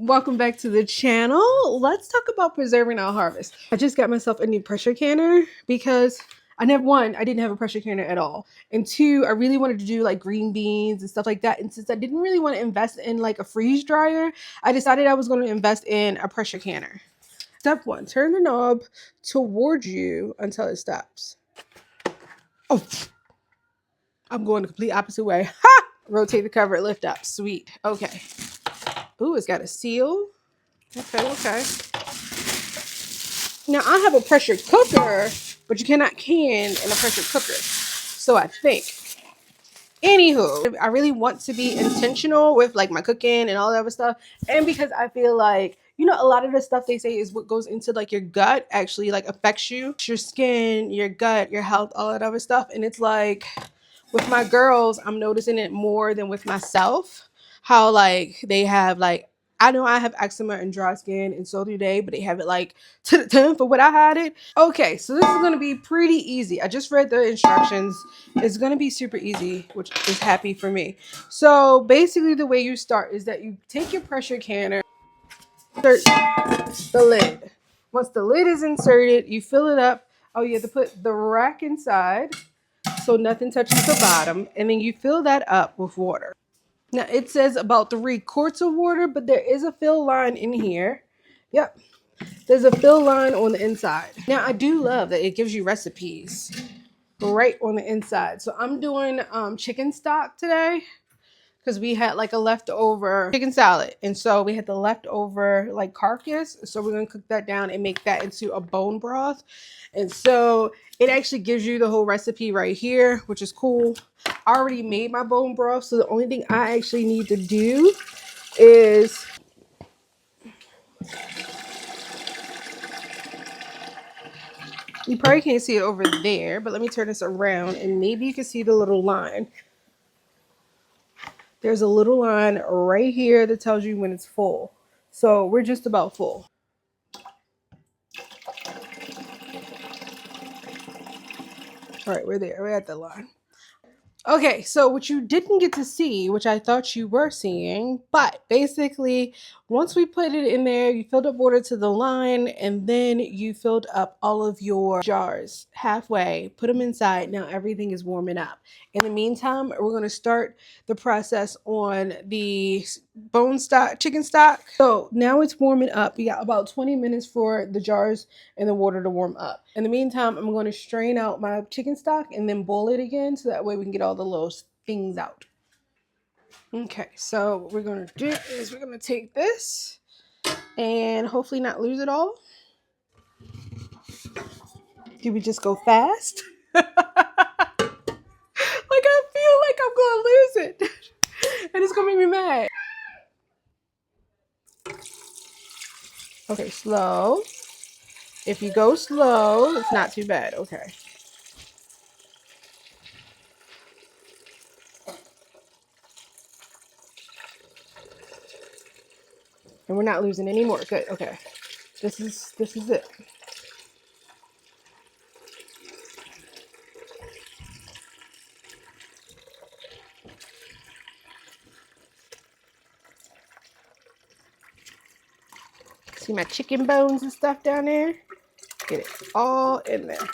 Welcome back to the channel. Let's talk about preserving our harvest. I just got myself a new pressure canner because I didn't have a pressure canner at all. And two, I really wanted to do like green beans and stuff like that. And since I didn't really want to invest in like a freeze dryer, I decided I was going to invest in a pressure canner. Step one, turn the knob towards you until it stops. Oh, I'm going the complete opposite way. Ha! Rotate the cover, lift up. Sweet. Okay. Ooh, it's got a seal. Okay. Now, I have a pressure cooker, but you cannot can in a pressure cooker. So I think. Anywho, I really want to be intentional with like my cooking and all that other stuff. And because I feel like, a lot of the stuff they say is what goes into like your gut actually like affects you. Your skin, your gut, your health, all that other stuff. And it's like with my girls, I'm noticing it more than with myself. How like they have like, I know I have eczema and dry skin, and so do they, but they have it like to the 10 for what I had it. Okay, so this is going to be pretty easy. I just read the instructions. It's going to be super easy, which is happy for me. So basically the way you start is that you take your pressure canner, insert the lid. Once the lid is inserted, you fill it up. Oh, you have to put the rack inside so nothing touches the bottom, and then you fill that up with water. Now it says about 3 quarts of water, but there is a fill line in here. Yep. There's a fill line on the inside. Now I do love that it gives you recipes right on the inside. So I'm doing chicken stock today because we had like a leftover chicken salad. And so we had the leftover like carcass. So we're going to cook that down and make that into a bone broth. And so it actually gives you the whole recipe right here, which is cool. I already made my bone broth. So the only thing I actually need to do is you probably can't see it over there, but let me turn this around and maybe you can see the little line. There's a little line right here that tells you when it's full. So we're just about full. All right, we're there. We're at the line. Okay, so what you didn't get to see, which I thought you were seeing, but basically, once we put it in there, you filled up water to the line, and then you filled up all of your jars halfway, put them inside. Now everything is warming up. In the meantime, we're going to start the process on the bone stock, chicken stock. So now it's warming up. We got about 20 minutes for the jars and the water to warm up. In the meantime, I'm going to strain out my chicken stock and then boil it again so that way we can get all the little things out. Okay, so what we're going to do is we're going to take this and hopefully not lose it all. Did we just go fast? Like I feel like I'm going to lose it and it's going to make me mad. Okay, slow. If you go slow, it's not too bad. Okay. And we're not losing any more. Good. Okay. This is it. See my chicken bones and stuff down there? Get it all in there.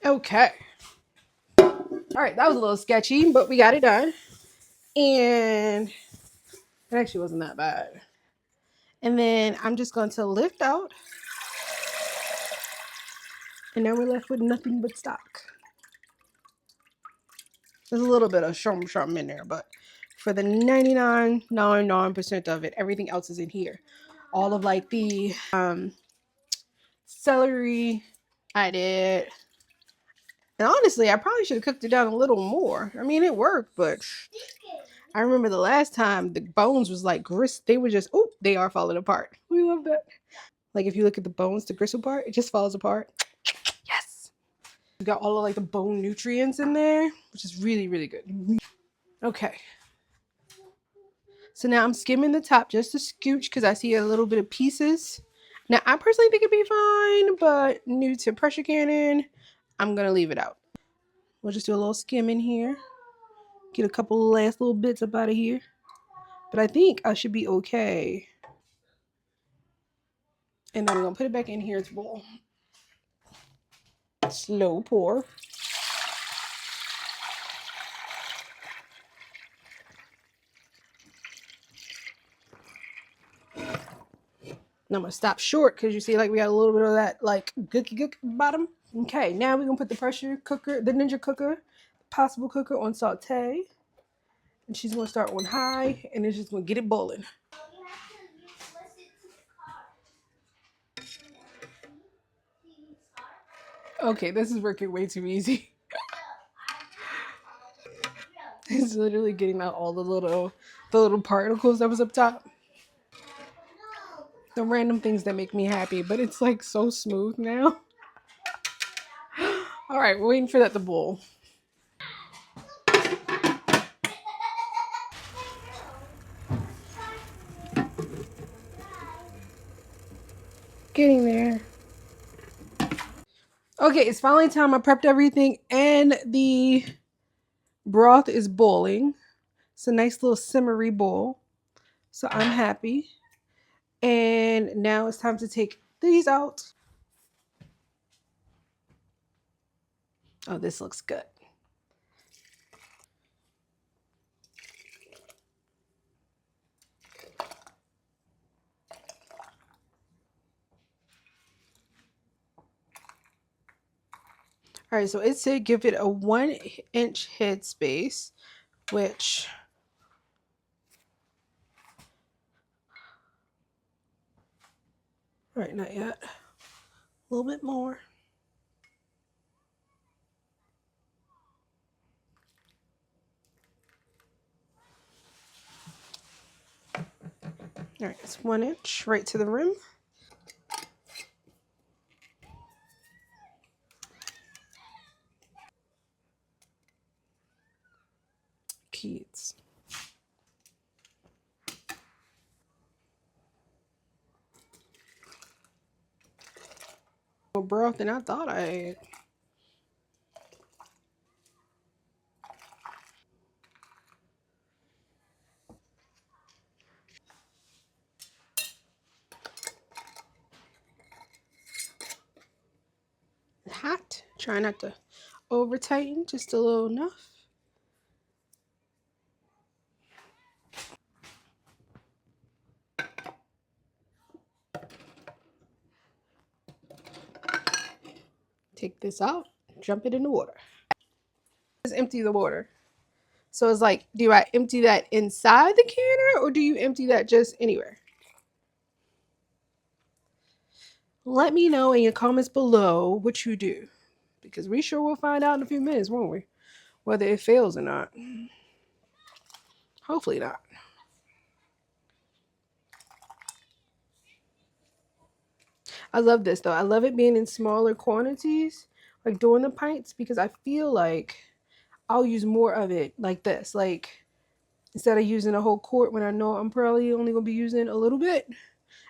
Okay. All right, that was a little sketchy, but we got it done. And it actually wasn't that bad. And then I'm just going to lift out. And now we're left with nothing but stock. There's a little bit of something in there, but for the 99.99% of it, everything else is in here. All of like the celery I did. And honestly, I probably should have cooked it down a little more. I mean, it worked, but I remember the last time the bones was like grist. They were just, oh, they are falling apart. We love that. Like if you look at the bones, the gristle part, it just falls apart. Yes. We got all of like the bone nutrients in there, which is really, really good. Okay. So now I'm skimming the top just a scooch because I see a little bit of pieces. Now, I personally think it'd be fine, but new to pressure canning, I'm going to leave it out. We'll just do a little skim in here. Get a couple of last little bits up out of here. But I think I should be okay. And then we're going to put it back in here to boil. Slow pour. And I'm going to stop short because you see like we got a little bit of that like gooky bottom. Okay, now we're going to put the pressure cooker, the Ninja cooker, possible cooker on saute. And she's going to start on high and it's just going to get it boiling. Okay, this is working way too easy. It's literally getting out all the little particles that was up top. The random things that make me happy, but it's like so smooth now. All right, we're waiting for that to boil. Getting there. Okay, it's finally time. I prepped everything and the broth is boiling. It's a nice little simmery boil. So I'm happy. And now it's time to take these out. Oh, this looks good. All right, so it said give it a 1-inch headspace, which all right, not yet. A little bit more. All right, it's 1 inch right to the rim. Kids. More broth than I thought I had. Hot. Try not to over tighten, just a little enough. Take this out, jump it in the water. Just empty the water. So it's like, do I empty that inside the canner or do you empty that just anywhere? Let me know in your comments below what you do, because we sure will find out in a few minutes, won't we? Whether it fails or not. Hopefully not. I love this though. I love it being in smaller quantities, like doing the pints, because I feel like I'll use more of it like this. Like instead of using a whole quart when I know I'm probably only going to be using a little bit,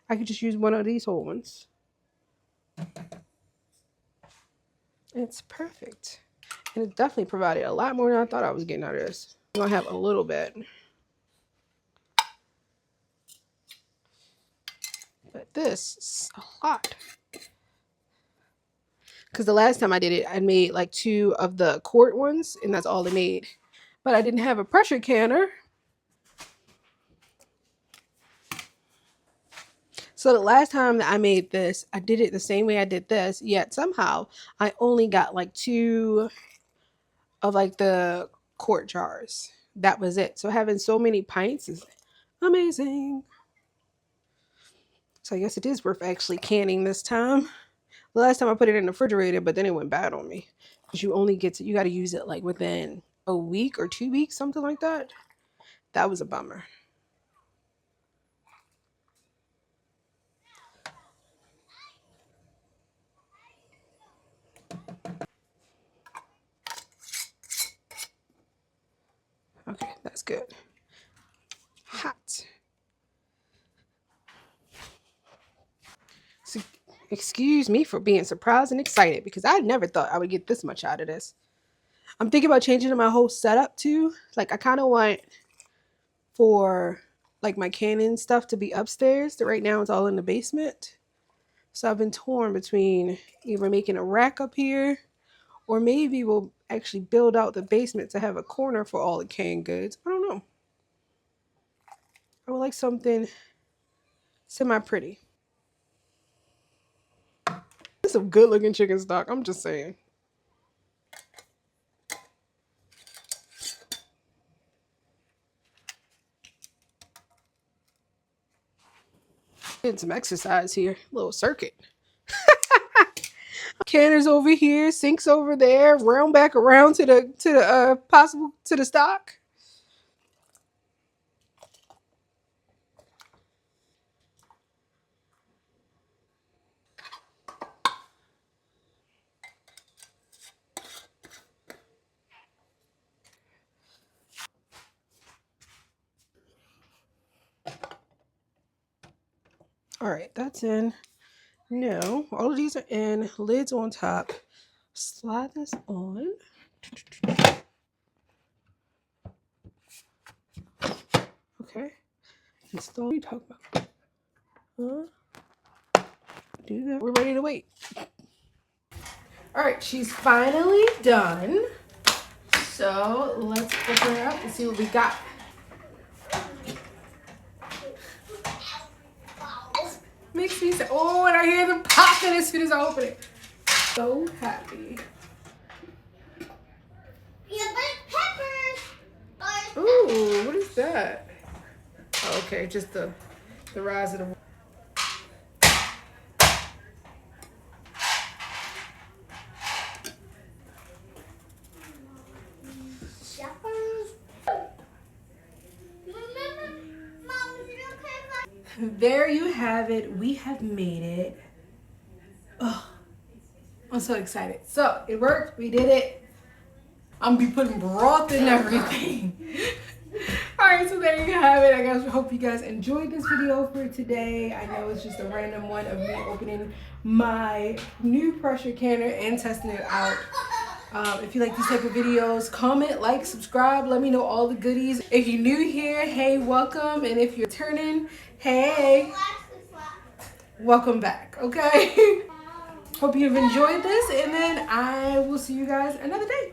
I could just use one of these whole ones. It's perfect. And it definitely provided a lot more than I thought I was getting out of this. I'm going to have a little bit. But this is a lot. Because the last time I did it, I made like 2 of the quart ones, and that's all I made. But I didn't have a pressure canner. So the last time that I made this, I did it the same way I did this, yet somehow I only got like 2 of like the quart jars. That was it. So having so many pints is amazing. So I guess it is worth actually canning this time. The last time I put it in the refrigerator, but then it went bad on me. Because you only get to, you got to use it like within a week or 2 weeks, something like that. That was a bummer. Okay, that's good. Hot. So, excuse me for being surprised and excited because I never thought I would get this much out of this. I'm thinking about changing my whole setup too. Like I kind of want for like my Canon stuff to be upstairs. Right now it's all in the basement. So I've been torn between either making a rack up here or maybe we'll actually build out the basement to have a corner for all the canned goods. I don't know. I would like something semi-pretty. This is some good looking chicken stock. I'm just saying. Getting some exercise here. Little circuit. Canners over here, sinks over there, round back around to the stock. All right, that's in. Now, all of these are in. Lids on top. Slide this on. Okay. Install. What are you talking about? Huh? Do that. We're ready to wait. All right, she's finally done. So let's open her up and see what we got. Makes me say, oh, and I hear them popping as soon as I open it. So happy. Ooh, what is that? Oh, okay, just the rise of the. There you have it. We have made it. Oh, I'm so excited. So it worked. We did it. I'm gonna be putting broth in everything. All right, so there you have it. I hope you guys enjoyed this video for today. I know it's just a random one of me opening my new pressure canner and testing it out. If you like these type of videos, comment, like, subscribe. Let me know all the goodies. If you're new here, hey, welcome. And if you're returning, hey, welcome back, okay? Hope you've enjoyed this, and then I will see you guys another day.